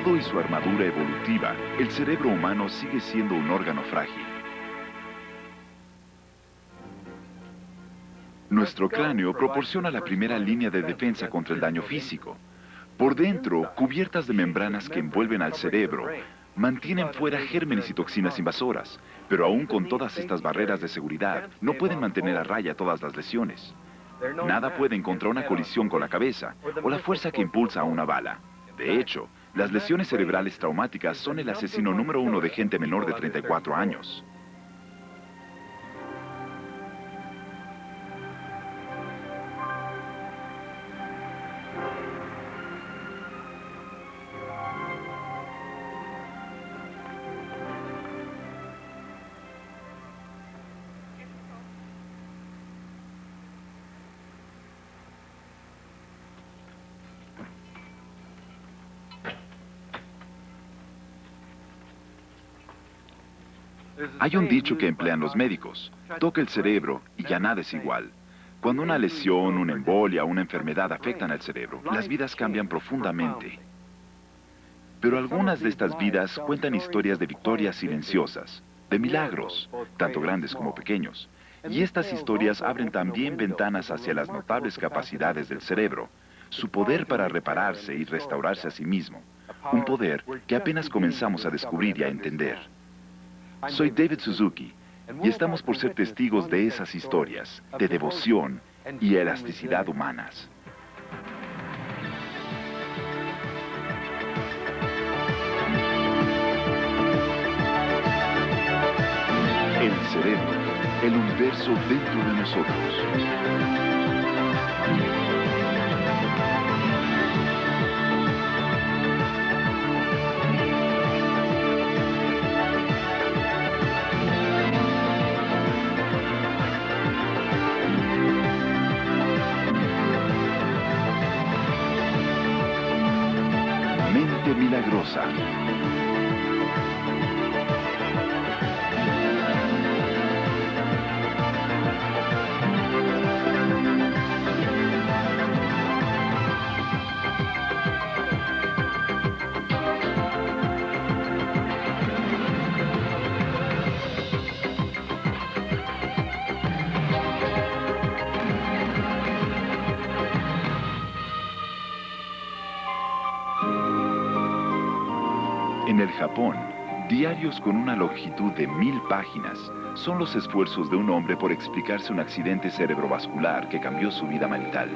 todo y su armadura evolutiva, el cerebro humano sigue siendo un órgano frágil. Nuestro cráneo proporciona la primera línea de defensa contra el daño físico. Por dentro, cubiertas de membranas que envuelven al cerebro, mantienen fuera gérmenes y toxinas invasoras, pero aún con todas estas barreras de seguridad, no pueden mantener a raya todas las lesiones. Nada pueden contra una colisión con la cabeza o la fuerza que impulsa a una bala. De hecho, las lesiones cerebrales traumáticas son el asesino número 1 de gente menor de 34 años. Hay un dicho que emplean los médicos: toca el cerebro y ya nada es igual. Cuando una lesión, una embolia o una enfermedad afectan al cerebro, las vidas cambian profundamente. Pero algunas de estas vidas cuentan historias de victorias silenciosas, de milagros, tanto grandes como pequeños. Y estas historias abren también ventanas hacia las notables capacidades del cerebro, su poder para repararse y restaurarse a sí mismo, un poder que apenas comenzamos a descubrir y a entender. Soy David Suzuki, y estamos por ser testigos de esas historias, de devoción y elasticidad humanas. El cerebro, el universo dentro de nosotros. Mente milagrosa. En el Japón, diarios con una longitud de 1000 páginas son los esfuerzos de un hombre por explicarse un accidente cerebrovascular que cambió su vida mental.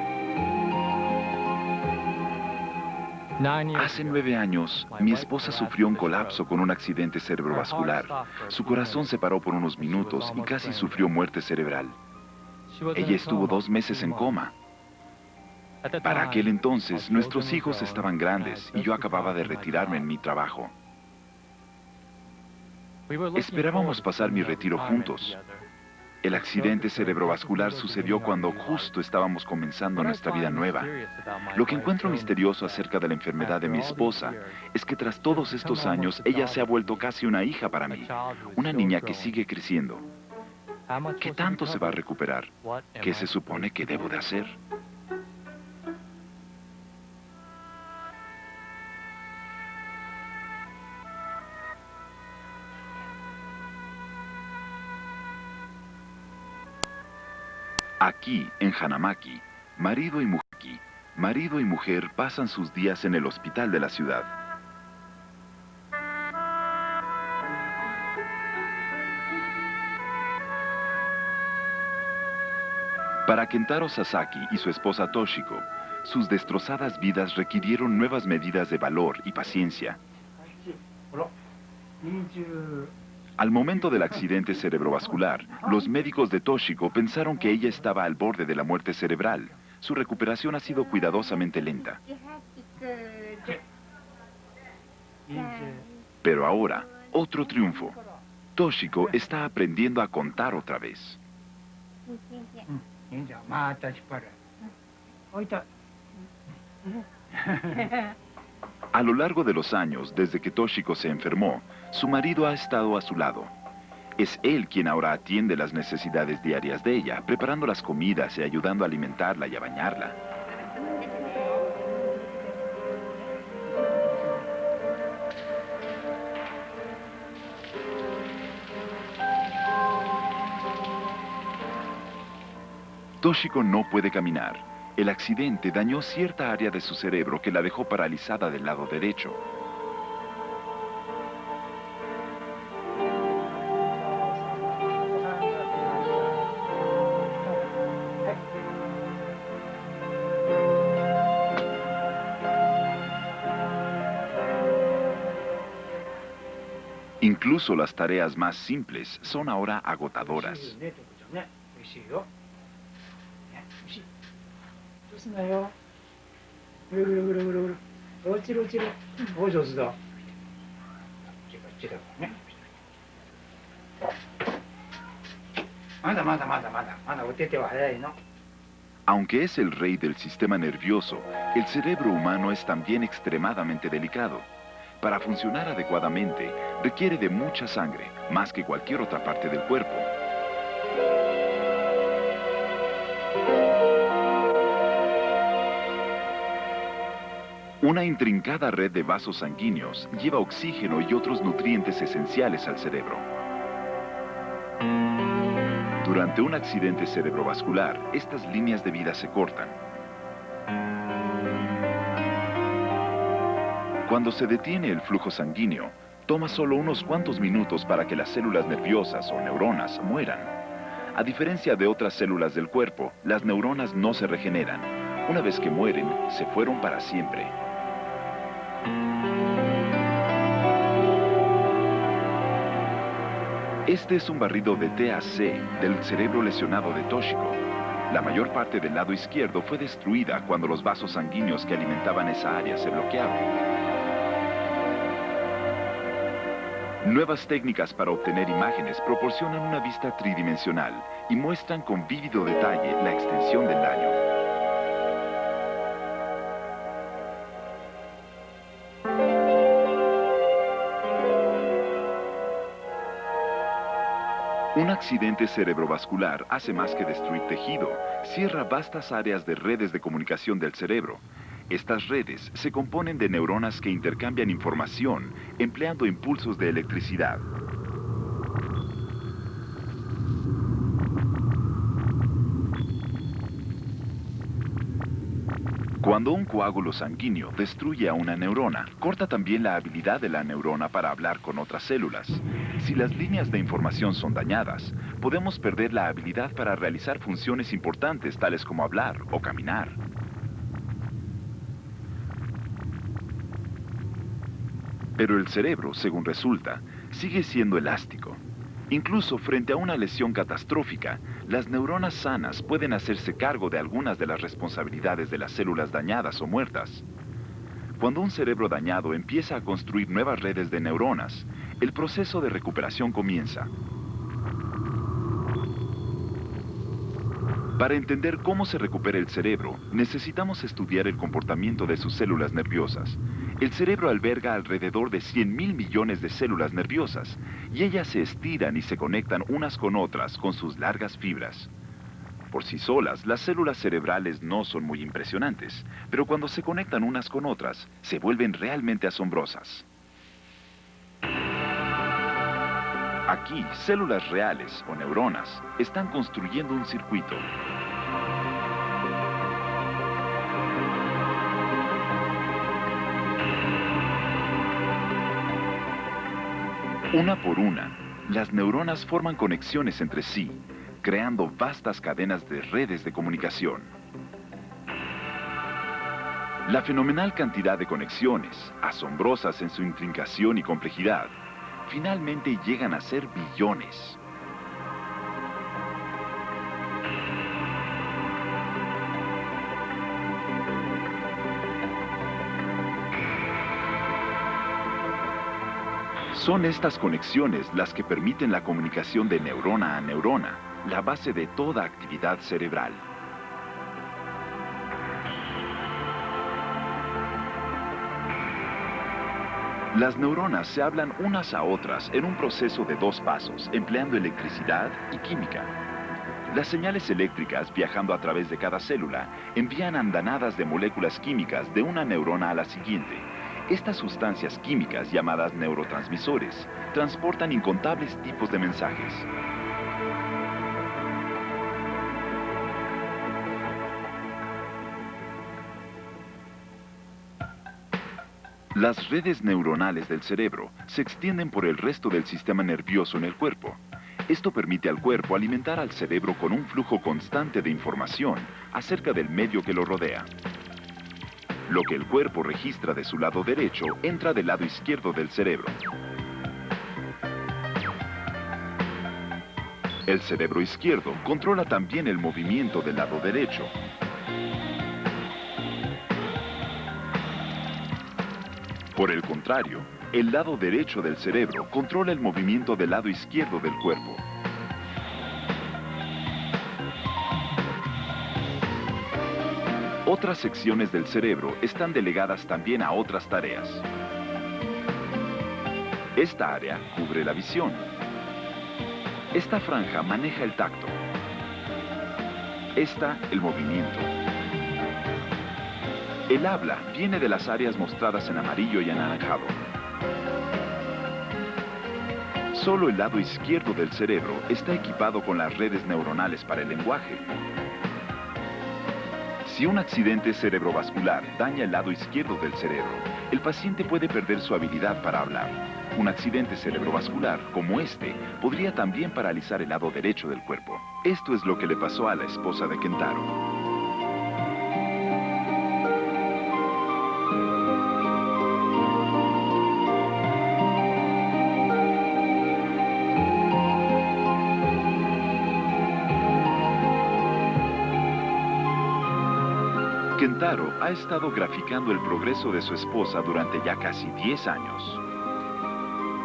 Hace 9 años, mi esposa sufrió un colapso con un accidente cerebrovascular. Su corazón se paró por unos minutos y casi sufrió muerte cerebral. Ella estuvo 2 meses en coma. Para aquel entonces, nuestros hijos estaban grandes y yo acababa de retirarme en mi trabajo. Esperábamos pasar mi retiro juntos. El accidente cerebrovascular sucedió cuando justo estábamos comenzando nuestra vida nueva. Lo que encuentro misterioso acerca de la enfermedad de mi esposa es que tras todos estos años, ella se ha vuelto casi una hija para mí, una niña que sigue creciendo. ¿Qué tanto se va a recuperar? ¿Qué se supone que debo de hacer? Aquí, en Hanamaki, marido y mujer pasan sus días en el hospital de la ciudad. Para Kentaro Sasaki y su esposa Toshiko, sus destrozadas vidas requirieron nuevas medidas de valor y paciencia. Al momento del accidente cerebrovascular, los médicos de Toshiko pensaron que ella estaba al borde de la muerte cerebral. Su recuperación ha sido cuidadosamente lenta. Pero ahora, otro triunfo. Toshiko está aprendiendo a contar otra vez. A lo largo de los años, desde que Toshiko se enfermó, su marido ha estado a su lado. Es él quien ahora atiende las necesidades diarias de ella, preparando las comidas y ayudando a alimentarla y a bañarla. Toshiko no puede caminar. El accidente dañó cierta área de su cerebro que la dejó paralizada del lado derecho. Incluso las tareas más simples son ahora agotadoras. Aunque es el rey del sistema nervioso, el cerebro humano es también extremadamente delicado. Para funcionar adecuadamente, requiere de mucha sangre, más que cualquier otra parte del cuerpo. Una intrincada red de vasos sanguíneos lleva oxígeno y otros nutrientes esenciales al cerebro. Durante un accidente cerebrovascular, estas líneas de vida se cortan. Cuando se detiene el flujo sanguíneo, toma solo unos cuantos minutos para que las células nerviosas o neuronas mueran. A diferencia de otras células del cuerpo, las neuronas no se regeneran. Una vez que mueren, se fueron para siempre. Este es un barrido de TAC del cerebro lesionado de Toshiko. La mayor parte del lado izquierdo fue destruida cuando los vasos sanguíneos que alimentaban esa área se bloquearon. Nuevas técnicas para obtener imágenes proporcionan una vista tridimensional y muestran con vívido detalle la extensión del daño. Un accidente cerebrovascular hace más que destruir tejido, cierra vastas áreas de redes de comunicación del cerebro. Estas redes se componen de neuronas que intercambian información empleando impulsos de electricidad. Cuando un coágulo sanguíneo destruye a una neurona, corta también la habilidad de la neurona para hablar con otras células. Si las líneas de información son dañadas, podemos perder la habilidad para realizar funciones importantes tales como hablar o caminar. Pero el cerebro, según resulta, sigue siendo elástico. Incluso frente a una lesión catastrófica, las neuronas sanas pueden hacerse cargo de algunas de las responsabilidades de las células dañadas o muertas. Cuando un cerebro dañado empieza a construir nuevas redes de neuronas, el proceso de recuperación comienza. Para entender cómo se recupera el cerebro, necesitamos estudiar el comportamiento de sus células nerviosas. El cerebro alberga alrededor de 100.000 millones de células nerviosas, y ellas se estiran y se conectan unas con otras con sus largas fibras. Por sí solas, las células cerebrales no son muy impresionantes, pero cuando se conectan unas con otras, se vuelven realmente asombrosas. Aquí, células reales o neuronas están construyendo un circuito. Una por una, las neuronas forman conexiones entre sí, creando vastas cadenas de redes de comunicación. La fenomenal cantidad de conexiones, asombrosas en su intrincación y complejidad, finalmente llegan a ser billones. Son estas conexiones las que permiten la comunicación de neurona a neurona, la base de toda actividad cerebral. Las neuronas se hablan unas a otras en un proceso de 2 pasos, empleando electricidad y química. Las señales eléctricas, viajando a través de cada célula, envían andanadas de moléculas químicas de una neurona a la siguiente. Estas sustancias químicas, llamadas neurotransmisores, transportan incontables tipos de mensajes. Las redes neuronales del cerebro se extienden por el resto del sistema nervioso en el cuerpo. Esto permite al cuerpo alimentar al cerebro con un flujo constante de información acerca del medio que lo rodea. Lo que el cuerpo registra de su lado derecho entra del lado izquierdo del cerebro. El cerebro izquierdo controla también el movimiento del lado derecho. Por el contrario, el lado derecho del cerebro controla el movimiento del lado izquierdo del cuerpo. Otras secciones del cerebro están delegadas también a otras tareas. Esta área cubre la visión. Esta franja maneja el tacto. Esta, el movimiento. El habla viene de las áreas mostradas en amarillo y anaranjado. Solo el lado izquierdo del cerebro está equipado con las redes neuronales para el lenguaje. Si un accidente cerebrovascular daña el lado izquierdo del cerebro, el paciente puede perder su habilidad para hablar. Un accidente cerebrovascular, como este, podría también paralizar el lado derecho del cuerpo. Esto es lo que le pasó a la esposa de Kentaro. Kentaro ha estado graficando el progreso de su esposa durante ya casi 10 años.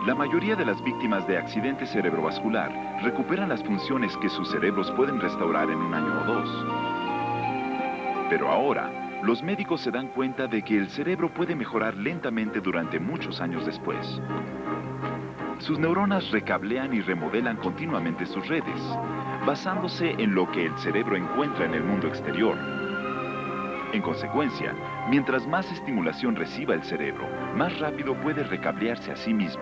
La mayoría de las víctimas de accidente cerebrovascular recuperan las funciones que sus cerebros pueden restaurar en un año o dos. Pero ahora, los médicos se dan cuenta de que el cerebro puede mejorar lentamente durante muchos años después. Sus neuronas recablean y remodelan continuamente sus redes, basándose en lo que el cerebro encuentra en el mundo exterior. En consecuencia, mientras más estimulación reciba el cerebro, más rápido puede recablearse a sí mismo.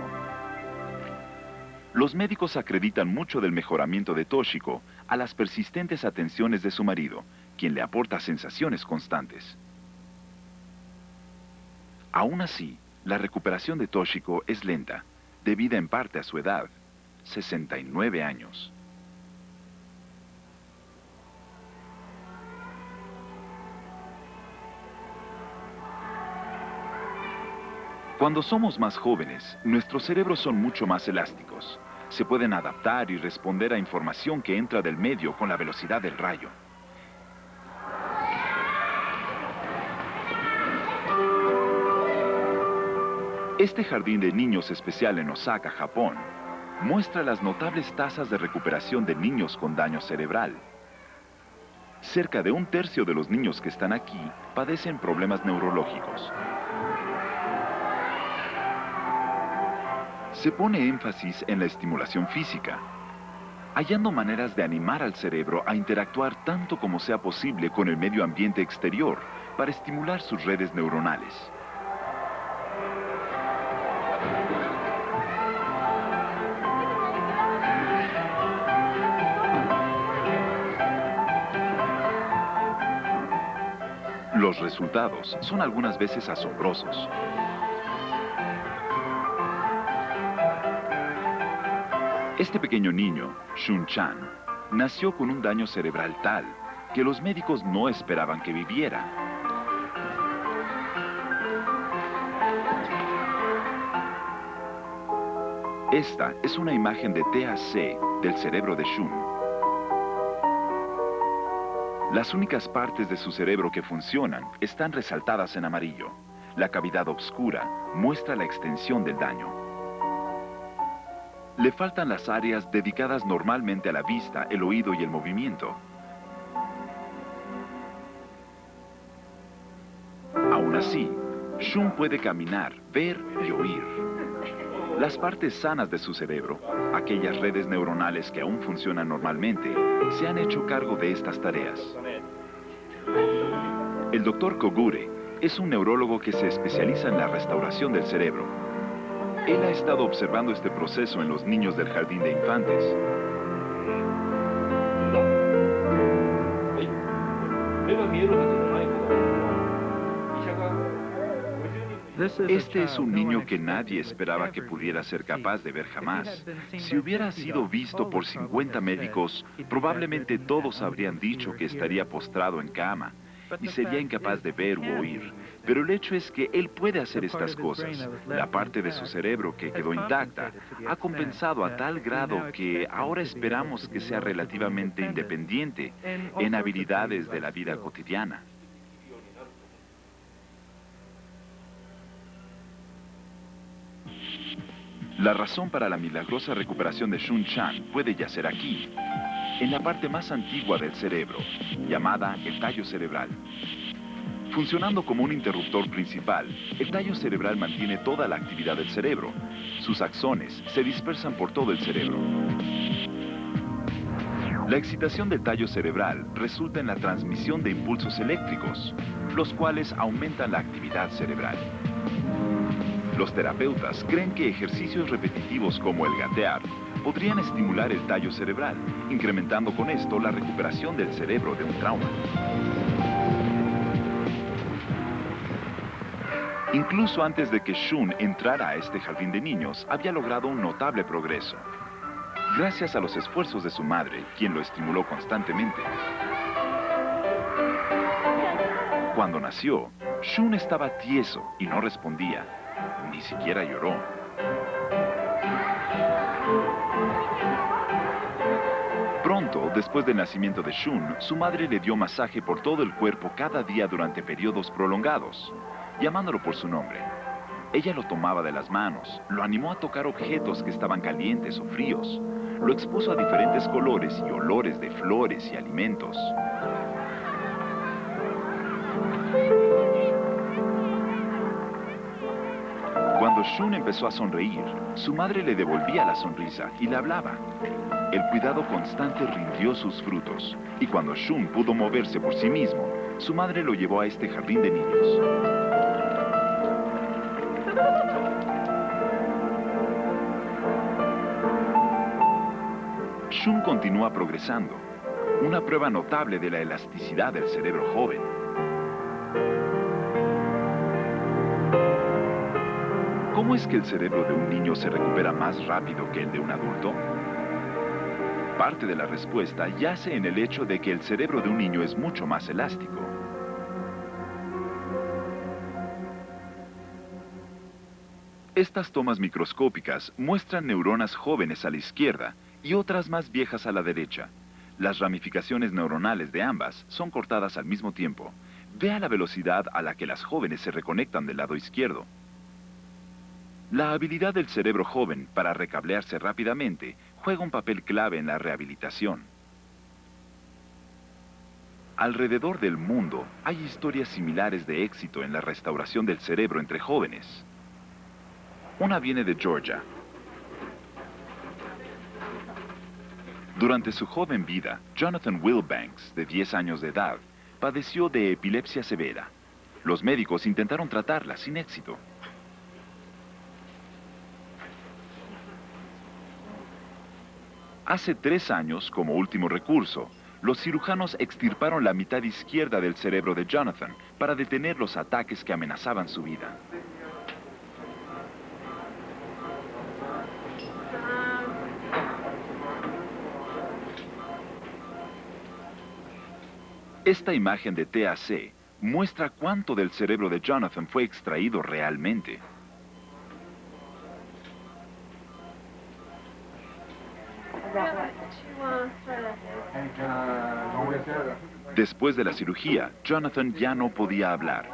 Los médicos acreditan mucho del mejoramiento de Toshiko a las persistentes atenciones de su marido, quien le aporta sensaciones constantes. Aún así, la recuperación de Toshiko es lenta, debida en parte a su edad, 69 años. Cuando somos más jóvenes, nuestros cerebros son mucho más elásticos. Se pueden adaptar y responder a información que entra del medio con la velocidad del rayo. Este jardín de niños especial en Osaka, Japón, muestra las notables tasas de recuperación de niños con daño cerebral. Cerca de 1/3 de los niños que están aquí padecen problemas neurológicos. Se pone énfasis en la estimulación física, hallando maneras de animar al cerebro a interactuar tanto como sea posible con el medio ambiente exterior para estimular sus redes neuronales. Los resultados son algunas veces asombrosos. Este pequeño niño, Shun-chan, nació con un daño cerebral tal que los médicos no esperaban que viviera. Esta es una imagen de TAC del cerebro de Shun. Las únicas partes de su cerebro que funcionan están resaltadas en amarillo. La cavidad oscura muestra la extensión del daño. Le faltan las áreas dedicadas normalmente a la vista, el oído y el movimiento. Aún así, Shun puede caminar, ver y oír. Las partes sanas de su cerebro, aquellas redes neuronales que aún funcionan normalmente, se han hecho cargo de estas tareas. El Dr. Kogure es un neurólogo que se especializa en la restauración del cerebro. Él ha estado observando este proceso en los niños del jardín de infantes. Este es un niño que nadie esperaba que pudiera ser capaz de ver jamás. Si hubiera sido visto por 50 médicos, probablemente todos habrían dicho que estaría postrado en cama y sería incapaz de ver u oír. Pero el hecho es que él puede hacer estas cosas. La parte de su cerebro que quedó intacta ha compensado a tal grado que ahora esperamos que sea relativamente independiente en habilidades de la vida cotidiana. La razón para la milagrosa recuperación de Shun Chan puede yacer aquí, en la parte más antigua del cerebro, llamada el tallo cerebral. Funcionando como un interruptor principal, el tallo cerebral mantiene toda la actividad del cerebro. Sus axones se dispersan por todo el cerebro. La excitación del tallo cerebral resulta en la transmisión de impulsos eléctricos, los cuales aumentan la actividad cerebral. Los terapeutas creen que ejercicios repetitivos como el gatear podrían estimular el tallo cerebral, incrementando con esto la recuperación del cerebro de un trauma. Incluso antes de que Shun entrara a este jardín de niños, había logrado un notable progreso. Gracias a los esfuerzos de su madre, quien lo estimuló constantemente. Cuando nació, Shun estaba tieso y no respondía. Ni siquiera lloró. Pronto, después del nacimiento de Shun, su madre le dio masaje por todo el cuerpo cada día durante periodos prolongados, llamándolo por su nombre. Ella lo tomaba de las manos, lo animó a tocar objetos que estaban calientes o fríos, lo expuso a diferentes colores y olores de flores y alimentos. Cuando Shun empezó a sonreír, su madre le devolvía la sonrisa y le hablaba. El cuidado constante rindió sus frutos, y cuando Shun pudo moverse por sí mismo, su madre lo llevó a este jardín de niños. Shun continúa progresando, una prueba notable de la elasticidad del cerebro joven. ¿Cómo es que el cerebro de un niño se recupera más rápido que el de un adulto? Parte de la respuesta yace en el hecho de que el cerebro de un niño es mucho más elástico. Estas tomas microscópicas muestran neuronas jóvenes a la izquierda y otras más viejas a la derecha. Las ramificaciones neuronales de ambas son cortadas al mismo tiempo. Vea la velocidad a la que las jóvenes se reconectan del lado izquierdo. La habilidad del cerebro joven para recablearse rápidamente juega un papel clave en la rehabilitación. Alrededor del mundo hay historias similares de éxito en la restauración del cerebro entre jóvenes. Una viene de Georgia. Durante su joven vida, Jonathan Wilbanks, de 10 años de edad, padeció de epilepsia severa. Los médicos intentaron tratarla sin éxito. Hace 3 años, como último recurso, los cirujanos extirparon la mitad izquierda del cerebro de Jonathan para detener los ataques que amenazaban su vida. Esta imagen de TAC muestra cuánto del cerebro de Jonathan fue extraído realmente. Después de la cirugía, Jonathan ya no podía hablar.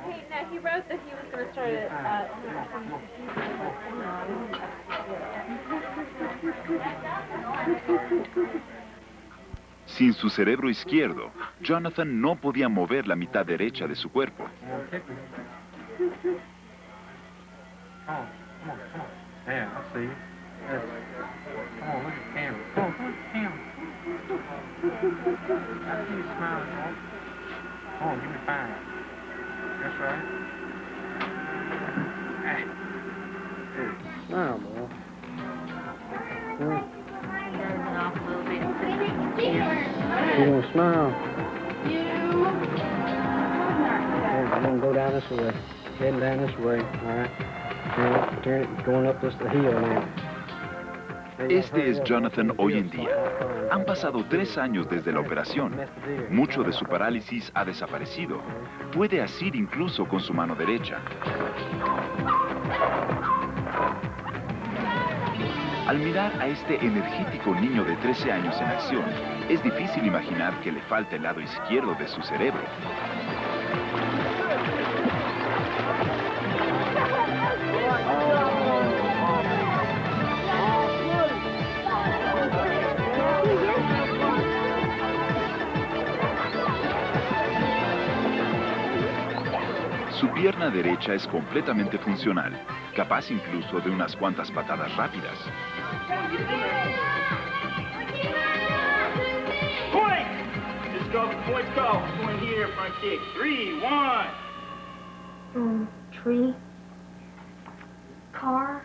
Sin su cerebro izquierdo, Jonathan no podía mover la mitad derecha de su cuerpo. You gonna smile? I'm gonna go down this way. heading down this way, all right? Going up this hill now. Este es Jonathan hoy en día. Han pasado 3 años desde la operación. Mucho de su parálisis ha desaparecido. Puede asir incluso con su mano derecha. Al mirar a este energético niño de 13 años en acción, es difícil imaginar que le falta el lado izquierdo de su cerebro. Su pierna derecha es completamente funcional, capaz incluso de unas cuantas patadas rápidas. Point! Just go, points go. Point here, front kick. 3, 1. Tree. Car.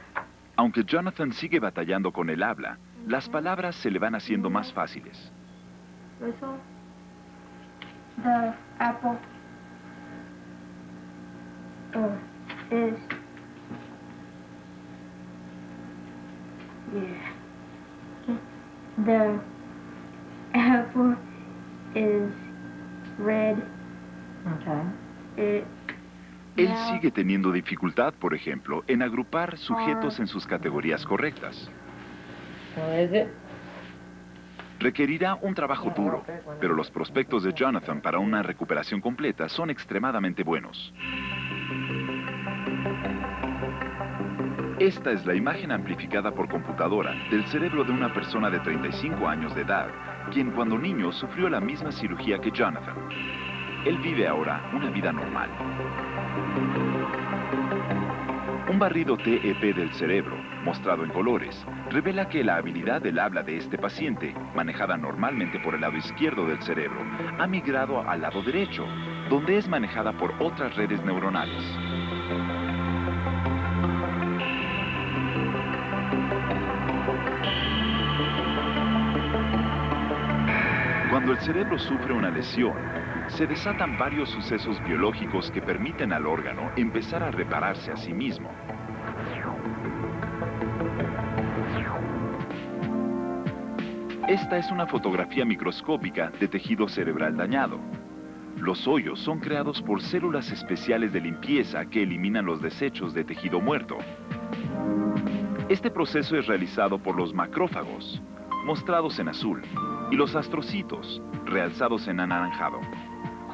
Aunque Jonathan sigue batallando con el habla, las palabras se le van haciendo más fáciles. Whistle. The apple. Is. Yeah. The apple is red. Okay. Él sigue teniendo dificultad, por ejemplo, en agrupar sujetos en sus categorías correctas. So is it? Requerirá un trabajo duro, pero los prospectos de Jonathan para una recuperación completa son extremadamente buenos. Esta es la imagen amplificada por computadora del cerebro de una persona de 35 años de edad, quien cuando niño sufrió la misma cirugía que Jonathan. Él vive ahora una vida normal. Un barrido TEP del cerebro, mostrado en colores, revela que la habilidad del habla de este paciente, manejada normalmente por el lado izquierdo del cerebro, ha migrado al lado derecho, donde es manejada por otras redes neuronales. Cuando el cerebro sufre una lesión, se desatan varios sucesos biológicos que permiten al órgano empezar a repararse a sí mismo. Esta es una fotografía microscópica de tejido cerebral dañado. Los hoyos son creados por células especiales de limpieza que eliminan los desechos de tejido muerto. Este proceso es realizado por los macrófagos, mostrados en azul, y los astrocitos, realzados en anaranjado.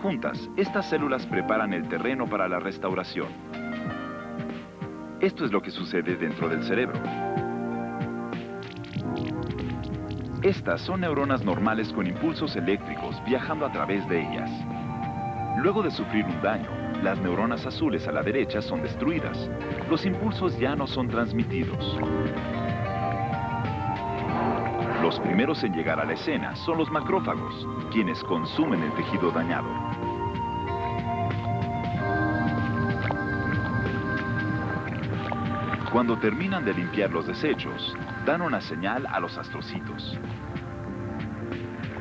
Juntas, estas células preparan el terreno para la restauración. Esto es lo que sucede dentro del cerebro. Estas son neuronas normales con impulsos eléctricos viajando a través de ellas. Luego de sufrir un daño, las neuronas azules a la derecha son destruidas. Los impulsos ya no son transmitidos. Los primeros en llegar a la escena son los macrófagos, quienes consumen el tejido dañado. Cuando terminan de limpiar los desechos, dan una señal a los astrocitos.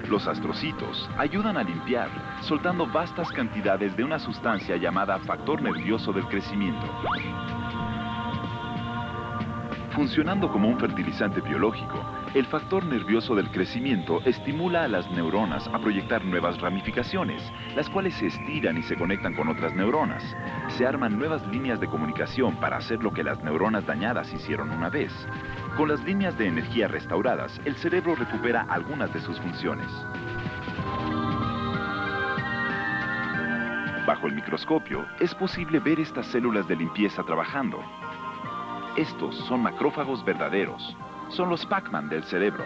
Los astrocitos ayudan a limpiar, soltando vastas cantidades de una sustancia llamada factor nervioso del crecimiento. Funcionando como un fertilizante biológico, el factor nervioso del crecimiento estimula a las neuronas a proyectar nuevas ramificaciones, las cuales se estiran y se conectan con otras neuronas. Se arman nuevas líneas de comunicación para hacer lo que las neuronas dañadas hicieron una vez. Con las líneas de energía restauradas, el cerebro recupera algunas de sus funciones. Bajo el microscopio, es posible ver estas células de limpieza trabajando. Estos son macrófagos verdaderos. Son los Pac-Man del cerebro.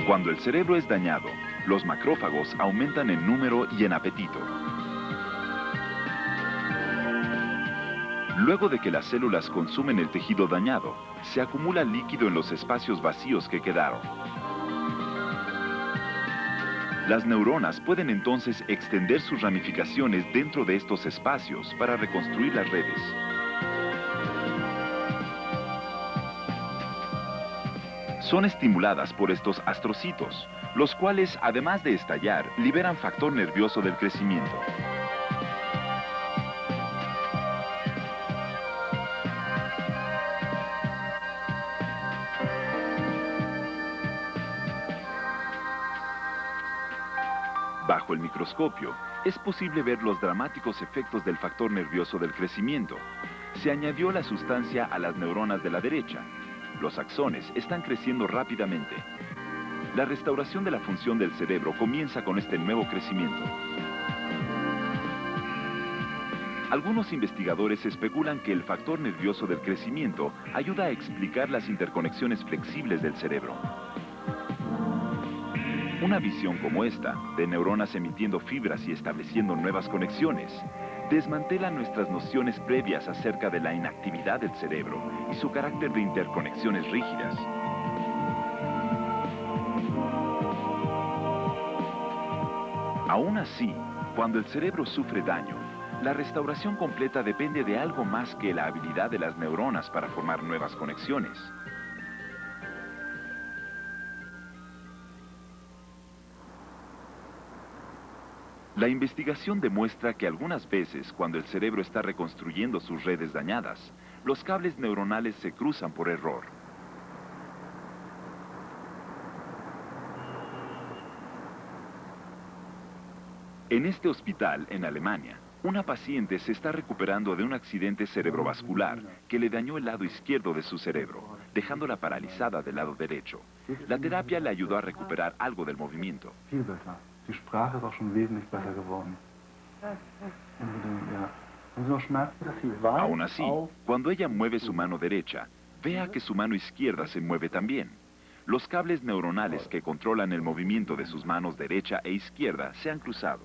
Cuando el cerebro es dañado, los macrófagos aumentan en número y en apetito. Luego de que las células consumen el tejido dañado, se acumula líquido en los espacios vacíos que quedaron. Las neuronas pueden entonces extender sus ramificaciones dentro de estos espacios para reconstruir las redes. Son estimuladas por estos astrocitos, los cuales, además de estallar, liberan factor nervioso del crecimiento. Bajo el microscopio, es posible ver los dramáticos efectos del factor nervioso del crecimiento. Se añadió la sustancia a las neuronas de la derecha. Los axones están creciendo rápidamente. La restauración de la función del cerebro comienza con este nuevo crecimiento. Algunos investigadores especulan que el factor nervioso del crecimiento ayuda a explicar las interconexiones flexibles del cerebro. Una visión como esta, de neuronas emitiendo fibras y estableciendo nuevas conexiones, desmantela nuestras nociones previas acerca de la inactividad del cerebro y su carácter de interconexiones rígidas. Aún así, cuando el cerebro sufre daño, la restauración completa depende de algo más que la habilidad de las neuronas para formar nuevas conexiones. La investigación demuestra que algunas veces, cuando el cerebro está reconstruyendo sus redes dañadas, los cables neuronales se cruzan por error. En este hospital, en Alemania, una paciente se está recuperando de un accidente cerebrovascular que le dañó el lado izquierdo de su cerebro, dejándola paralizada del lado derecho. La terapia le ayudó a recuperar algo del movimiento. Die Sprache ist auch schon wesentlich besser geworden. Aún así, cuando ella mueve su mano derecha, vea que su mano izquierda se mueve también. Los cables neuronales que controlan el movimiento de sus manos derecha e izquierda se han cruzado.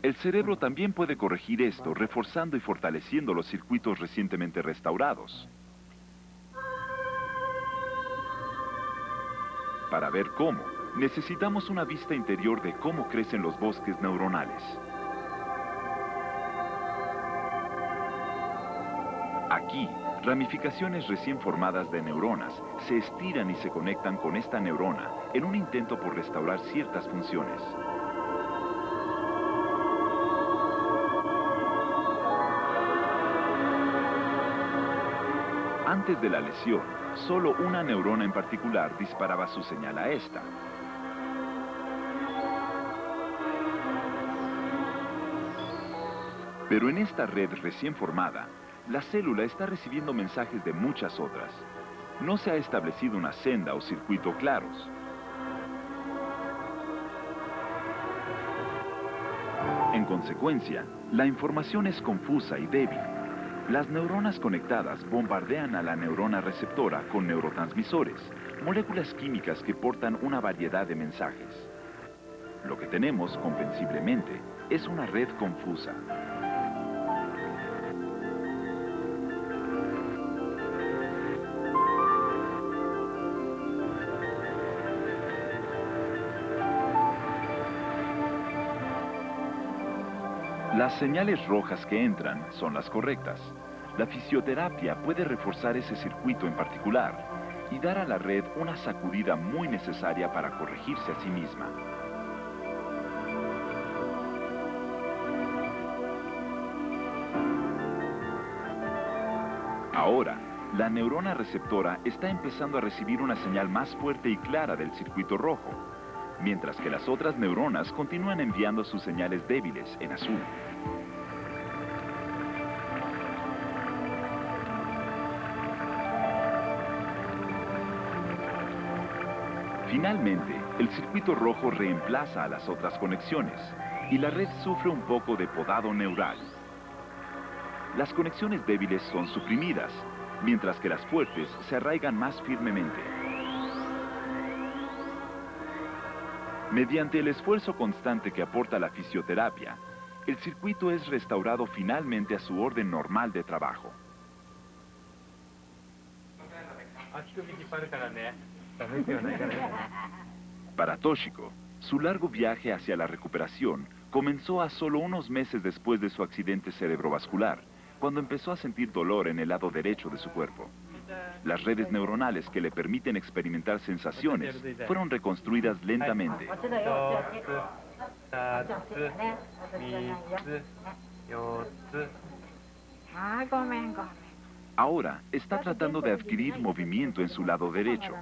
El cerebro también puede corregir esto, reforzando y fortaleciendo los circuitos recientemente restaurados. Para ver cómo, necesitamos una vista interior de cómo crecen los bosques neuronales. Aquí, ramificaciones recién formadas de neuronas se estiran y se conectan con esta neurona en un intento por restaurar ciertas funciones. Antes de la lesión, solo una neurona en particular disparaba su señal a esta. Pero en esta red recién formada, la célula está recibiendo mensajes de muchas otras. No se ha establecido una senda o circuito claros. En consecuencia, la información es confusa y débil. Las neuronas conectadas bombardean a la neurona receptora con neurotransmisores, moléculas químicas que portan una variedad de mensajes. Lo que tenemos, comprensiblemente, es una red confusa. Las señales rojas que entran son las correctas. La fisioterapia puede reforzar ese circuito en particular y dar a la red una sacudida muy necesaria para corregirse a sí misma. Ahora, la neurona receptora está empezando a recibir una señal más fuerte y clara del circuito rojo, mientras que las otras neuronas continúan enviando sus señales débiles en azul. Finalmente, el circuito rojo reemplaza a las otras conexiones y la red sufre un poco de podado neural. Las conexiones débiles son suprimidas, mientras que las fuertes se arraigan más firmemente. Mediante el esfuerzo constante que aporta la fisioterapia, el circuito es restaurado finalmente a su orden normal de trabajo. Para Toshiko, su largo viaje hacia la recuperación comenzó a solo unos meses después de su accidente cerebrovascular, cuando empezó a sentir dolor en el lado derecho de su cuerpo. Las redes neuronales que le permiten experimentar sensaciones fueron reconstruidas lentamente. Ahora está tratando de adquirir movimiento en su lado derecho.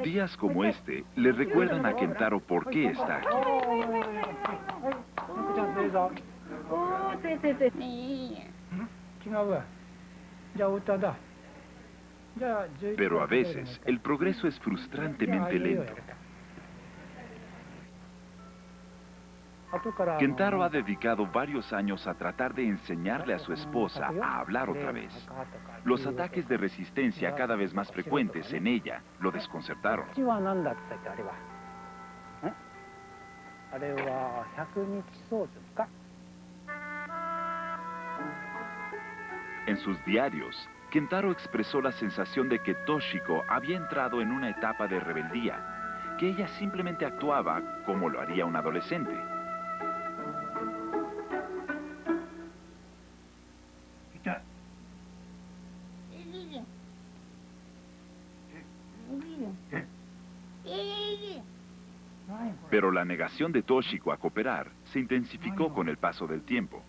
Días como este le recuerdan a Kentaro por qué está aquí. Pero a veces el progreso es frustrantemente lento. Kentaro ha dedicado varios años a tratar de enseñarle a su esposa a hablar otra vez. Los ataques de resistencia cada vez más frecuentes en ella lo desconcertaron. En sus diarios, Kentaro expresó la sensación de que Toshiko había entrado en una etapa de rebeldía, que ella simplemente actuaba como lo haría un adolescente. Pero la negación de Toshiko a cooperar se intensificó con el paso del tiempo.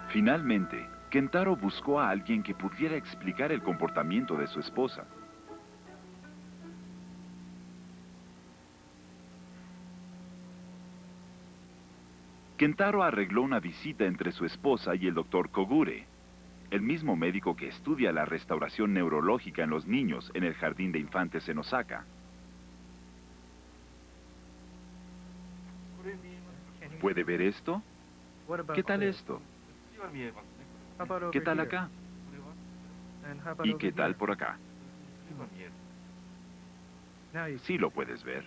Finalmente, Kentaro buscó a alguien que pudiera explicar el comportamiento de su esposa. Kentaro arregló una visita entre su esposa y el Dr. Kogure, el mismo médico que estudia la restauración neurológica en los niños en el Jardín de Infantes en Osaka. ¿Puede ver esto? ¿Qué tal esto? ¿Qué tal acá? ¿Y qué tal por acá? Sí lo puedes ver.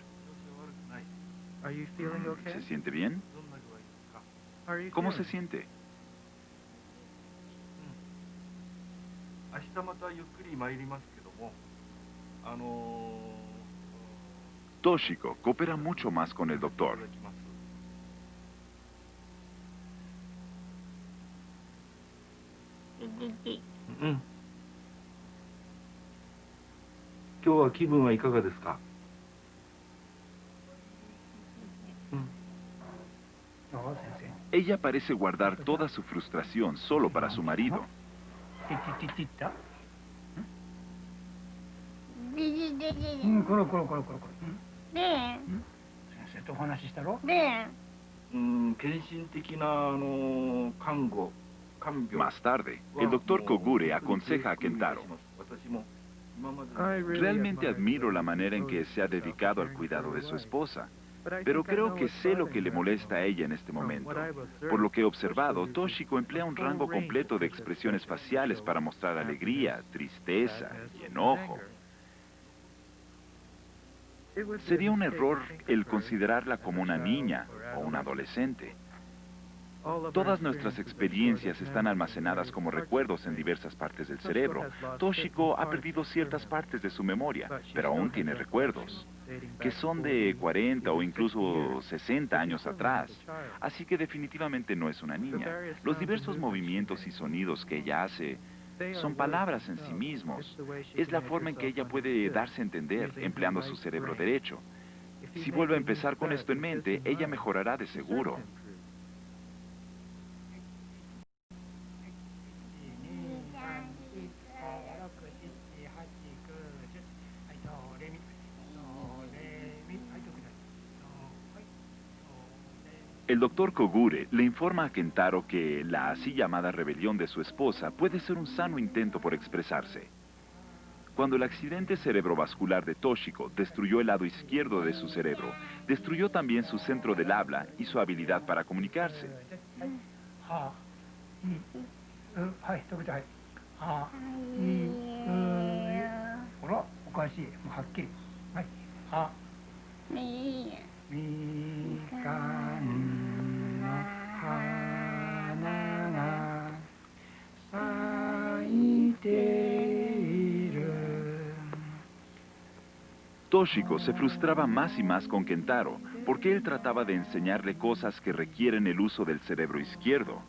¿Se siente bien? ¿Cómo se siente? Toshiko coopera mucho más con el doctor. Ella parece guardar toda su frustración solo para su marido. Más tarde, el doctor Kogure aconseja a Kentaro: realmente admiro la manera en que se ha dedicado al cuidado de su esposa, pero creo que sé lo que le molesta a ella en este momento. Por lo que he observado, Toshiko emplea un rango completo de expresiones faciales para mostrar alegría, tristeza y enojo. Sería un error el considerarla como una niña o un adolescente. Todas nuestras experiencias están almacenadas como recuerdos en diversas partes del cerebro. Toshiko ha perdido ciertas partes de su memoria, pero aún tiene recuerdos, que son de 40 o incluso 60 años atrás. Así que definitivamente no es una niña. Los diversos movimientos y sonidos que ella hace son palabras en sí mismos. Es la forma en que ella puede darse a entender, empleando su cerebro derecho. Si vuelve a empezar con esto en mente, ella mejorará de seguro. El doctor Kogure le informa a Kentaro que la así llamada rebelión de su esposa puede ser un sano intento por expresarse. Cuando el accidente cerebrovascular de Toshiko destruyó el lado izquierdo de su cerebro, destruyó también su centro del habla y su habilidad para comunicarse. はあ、いい、はい、食べたい。はあ、いい、ほら、おかしい、もうはっきり。はい、は、みかんの花が咲いている。Toshiko se frustraba más y más con Kentaro, porque él trataba de enseñarle cosas que requieren el uso del cerebro izquierdo.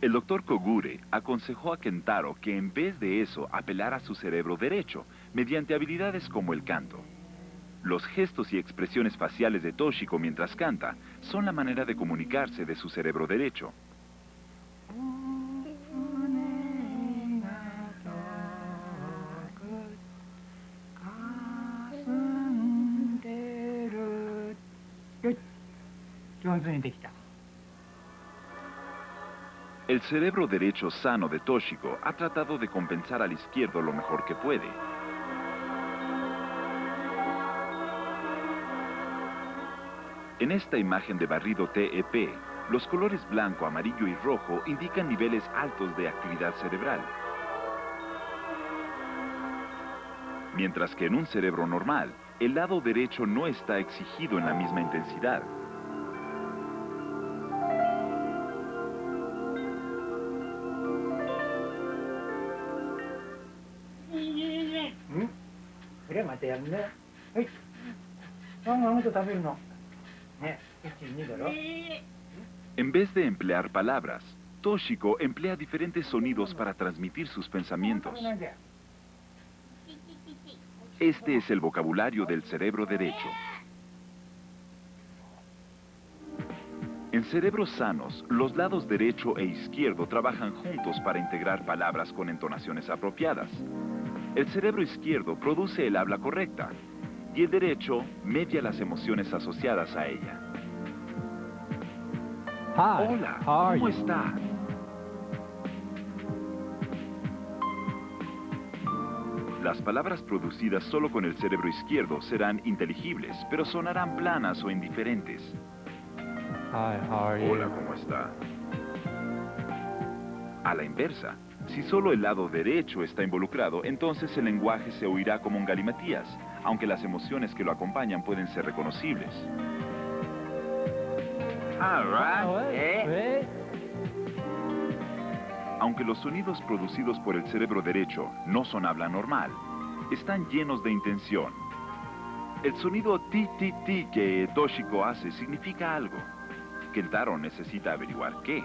El doctor Kogure aconsejó a Kentaro que en vez de eso apelara a su cerebro derecho, mediante habilidades como el canto. Los gestos y expresiones faciales de Toshiko mientras canta son la manera de comunicarse de su cerebro derecho. El cerebro derecho sano de Toshiko ha tratado de compensar al izquierdo lo mejor que puede. En esta imagen de barrido TEP, los colores blanco, amarillo y rojo indican niveles altos de actividad cerebral. Mientras que en un cerebro normal, el lado derecho no está exigido en la misma intensidad. En vez de emplear palabras, Toshiko emplea diferentes sonidos para transmitir sus pensamientos. Este es el vocabulario del cerebro derecho. En cerebros sanos, los lados derecho e izquierdo trabajan juntos para integrar palabras con entonaciones apropiadas. El cerebro izquierdo produce el habla correcta y el derecho media las emociones asociadas a ella. Hola, ¿cómo está? Las palabras producidas solo con el cerebro izquierdo serán inteligibles, pero sonarán planas o indiferentes. Hola, ¿cómo está? A la inversa, si solo el lado derecho está involucrado, entonces el lenguaje se oirá como un galimatías, aunque las emociones que lo acompañan pueden ser reconocibles. Aunque los sonidos producidos por el cerebro derecho no son habla normal, están llenos de intención. El sonido ti-ti-ti que Toshiko hace significa algo. Kentaro necesita averiguar qué.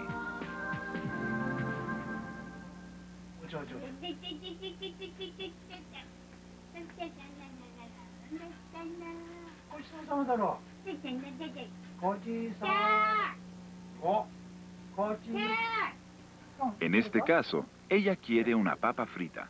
En este caso, ella quiere una papa frita.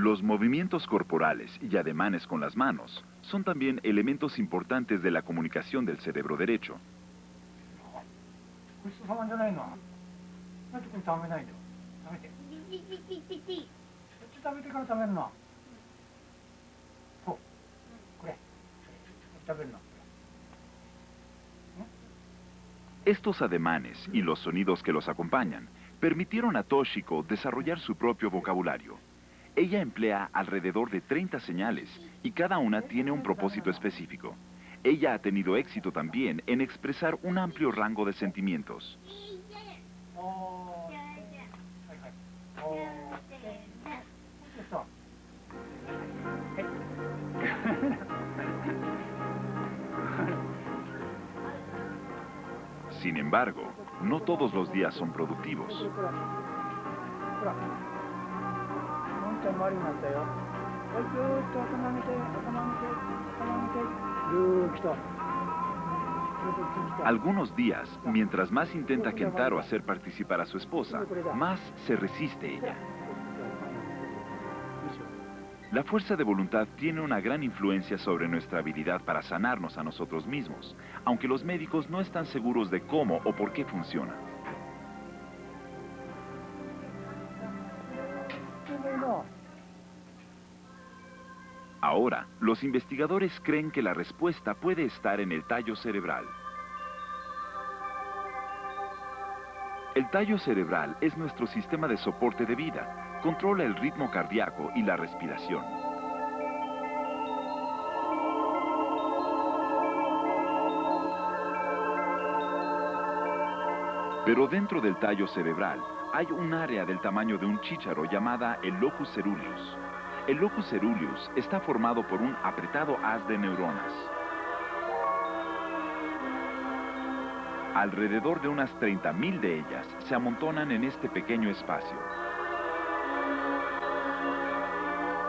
Los movimientos corporales y ademanes con las manos son también elementos importantes de la comunicación del cerebro derecho. Estos ademanes y los sonidos que los acompañan permitieron a Toshiko desarrollar su propio vocabulario. Ella emplea alrededor de 30 señales y cada una tiene un propósito específico. Ella ha tenido éxito también en expresar un amplio rango de sentimientos. Sin embargo, no todos los días son productivos. Algunos días, mientras más intenta Kentaro hacer participar a su esposa, más se resiste ella. La fuerza de voluntad tiene una gran influencia sobre nuestra habilidad para sanarnos a nosotros mismos, aunque los médicos no están seguros de cómo o por qué funciona. Ahora, los investigadores creen que la respuesta puede estar en el tallo cerebral. El tallo cerebral es nuestro sistema de soporte de vida. Controla el ritmo cardíaco y la respiración. Pero dentro del tallo cerebral hay un área del tamaño de un chícharo llamada el locus ceruleus. El locus ceruleus está formado por un apretado haz de neuronas. Alrededor de unas 30.000 de ellas se amontonan en este pequeño espacio.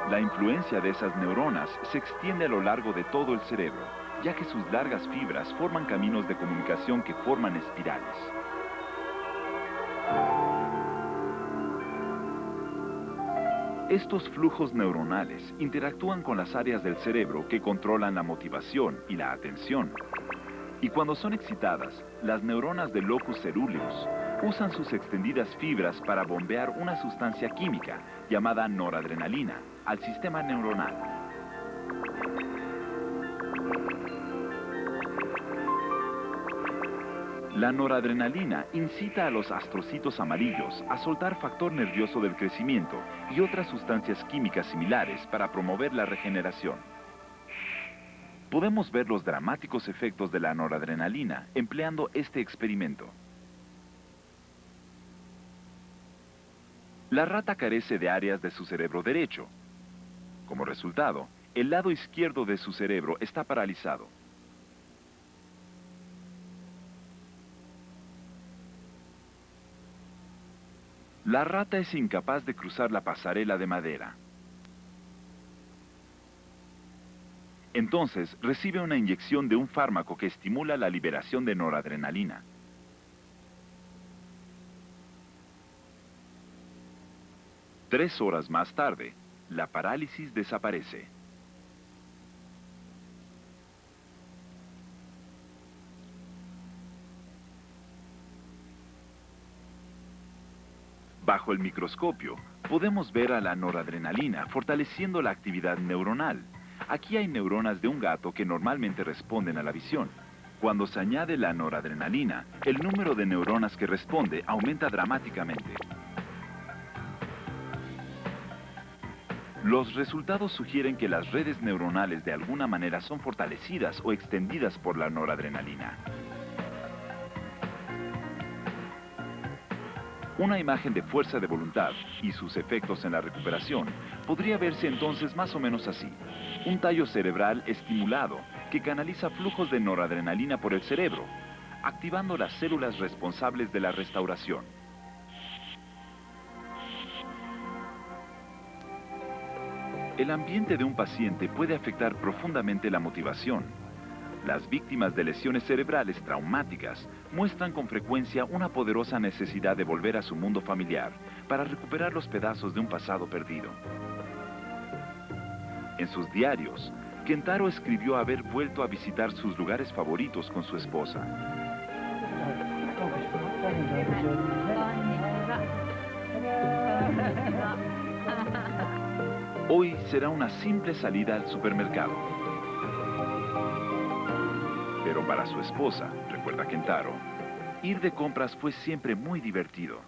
La influencia de esas neuronas se extiende a lo largo de todo el cerebro, ya que sus largas fibras forman caminos de comunicación que forman espirales. Estos flujos neuronales interactúan con las áreas del cerebro que controlan la motivación y la atención. Y cuando son excitadas, las neuronas del locus ceruleus usan sus extendidas fibras para bombear una sustancia química llamada noradrenalina al sistema neuronal. La noradrenalina incita a los astrocitos amarillos a soltar factor nervioso del crecimiento y otras sustancias químicas similares para promover la regeneración. Podemos ver los dramáticos efectos de la noradrenalina empleando este experimento. La rata carece de áreas de su cerebro derecho. Como resultado, el lado izquierdo de su cerebro está paralizado. La rata es incapaz de cruzar la pasarela de madera. Entonces, recibe una inyección de un fármaco que estimula la liberación de noradrenalina. Tres horas más tarde, la parálisis desaparece. Bajo el microscopio, podemos ver a la noradrenalina fortaleciendo la actividad neuronal. Aquí hay neuronas de un gato que normalmente responden a la visión. Cuando se añade la noradrenalina, el número de neuronas que responde aumenta dramáticamente. Los resultados sugieren que las redes neuronales de alguna manera son fortalecidas o extendidas por la noradrenalina. Una imagen de fuerza de voluntad y sus efectos en la recuperación podría verse entonces más o menos así. Un tallo cerebral estimulado que canaliza flujos de noradrenalina por el cerebro, activando las células responsables de la restauración. El ambiente de un paciente puede afectar profundamente la motivación. Las víctimas de lesiones cerebrales traumáticas muestran con frecuencia una poderosa necesidad de volver a su mundo familiar para recuperar los pedazos de un pasado perdido. En sus diarios, Kentaro escribió haber vuelto a visitar sus lugares favoritos con su esposa. Hoy será una simple salida al supermercado. Pero para su esposa, recuerda Kentaro, ir de compras fue siempre muy divertido.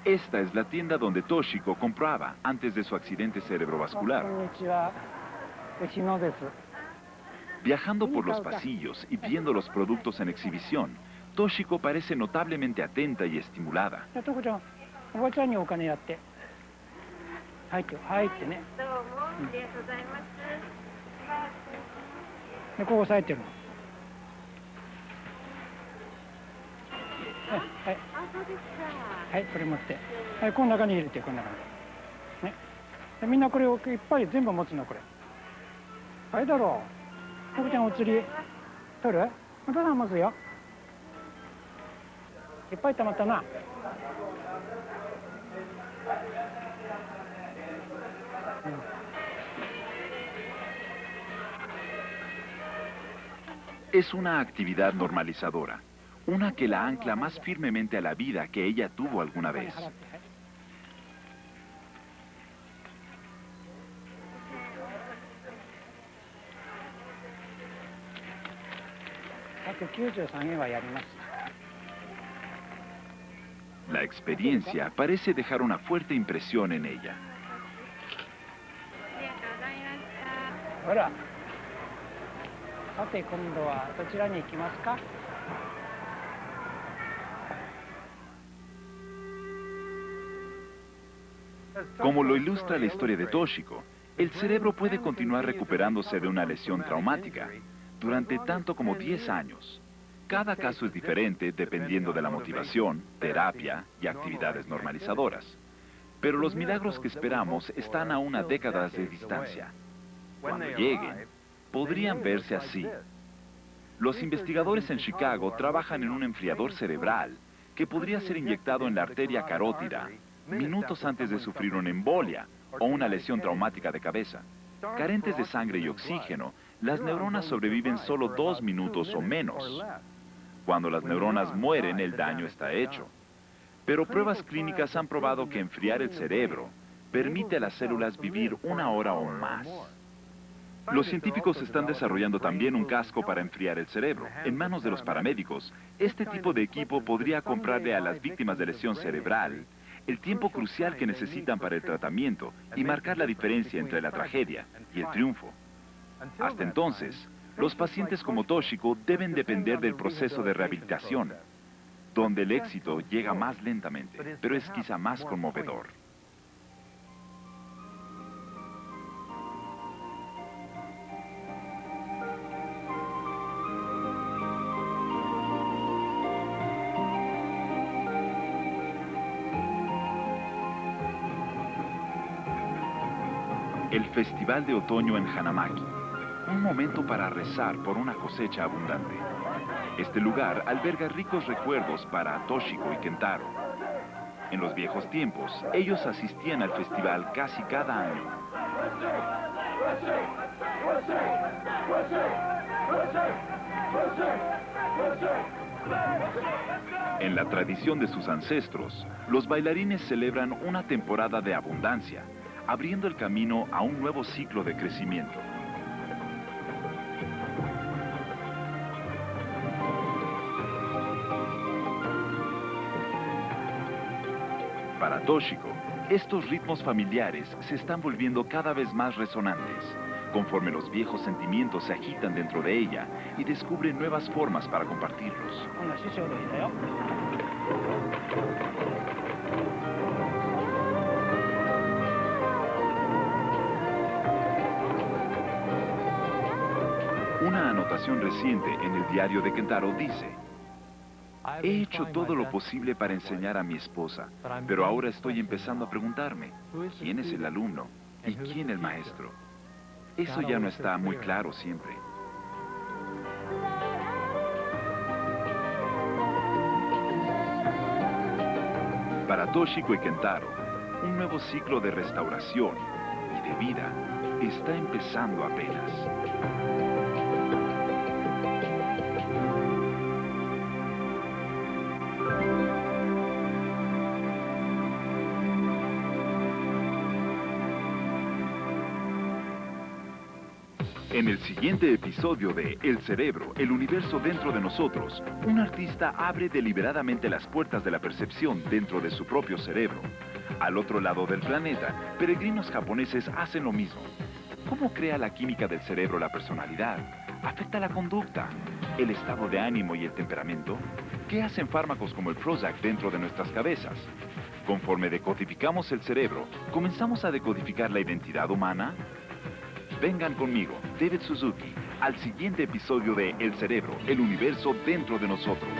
Esta es la tienda donde Toshiko compraba antes de su accidente cerebrovascular. Viajando por los pasillos y viendo los productos en exhibición, Toshiko parece notablemente atenta y estimulada. はい、これ持って。はい、この中に入れて、この中に。ね。でみんなこれをいっぱい全部持つの、これ。はいだろう。タコちゃんお釣り。取る？お父さん持つよ。いっぱい溜まったな。Es una actividad normalizadora, una que la ancla más firmemente a la vida que ella tuvo alguna vez. 193円はやります。 La experiencia parece dejar una fuerte impresión en ella. ほら。さて今度はどちらに行きますか？ Como lo ilustra la historia de Toshiko, el cerebro puede continuar recuperándose de una lesión traumática durante tanto como 10 años. Cada caso es diferente dependiendo de la motivación, terapia y actividades normalizadoras. Pero los milagros que esperamos están a una década de distancia. Cuando lleguen, podrían verse así. Los investigadores en Chicago trabajan en un enfriador cerebral que podría ser inyectado en la arteria carótida minutos antes de sufrir una embolia o una lesión traumática de cabeza. Carentes de sangre y oxígeno, las neuronas sobreviven solo 2 minutos o menos. Cuando las neuronas mueren, el daño está hecho. Pero pruebas clínicas han probado que enfriar el cerebro permite a las células vivir 1 hora o más. Los científicos están desarrollando también un casco para enfriar el cerebro. En manos de los paramédicos, este tipo de equipo podría comprarle a las víctimas de lesión cerebral el tiempo crucial que necesitan para el tratamiento y marcar la diferencia entre la tragedia y el triunfo. Hasta entonces, los pacientes como Toshiko deben depender del proceso de rehabilitación, donde el éxito llega más lentamente, pero es quizá más conmovedor. El Festival de Otoño en Hanamaki, un momento para rezar por una cosecha abundante. Este lugar alberga ricos recuerdos para Toshiko y Kentaro. En los viejos tiempos, ellos asistían al festival casi cada año. En la tradición de sus ancestros, los bailarines celebran una temporada de abundancia, abriendo el camino a un nuevo ciclo de crecimiento. Para Toshiko, estos ritmos familiares se están volviendo cada vez más resonantes, conforme los viejos sentimientos se agitan dentro de ella y descubre nuevas formas para compartirlos. Una anotación reciente en el diario de Kentaro dice: he hecho todo lo posible para enseñar a mi esposa, pero ahora estoy empezando a preguntarme, ¿quién es el alumno y quién el maestro? Eso ya no está muy claro siempre. Para Toshiko y Kentaro, un nuevo ciclo de restauración y de vida está empezando apenas. En el siguiente episodio de El cerebro, el universo dentro de nosotros, un artista abre deliberadamente las puertas de la percepción dentro de su propio cerebro. Al otro lado del planeta, peregrinos japoneses hacen lo mismo. ¿Cómo crea la química del cerebro la personalidad? ¿Afecta la conducta, el estado de ánimo y el temperamento? ¿Qué hacen fármacos como el Prozac dentro de nuestras cabezas? Conforme decodificamos el cerebro, ¿comenzamos a decodificar la identidad humana? Vengan conmigo, David Suzuki, al siguiente episodio de El cerebro, el universo dentro de nosotros.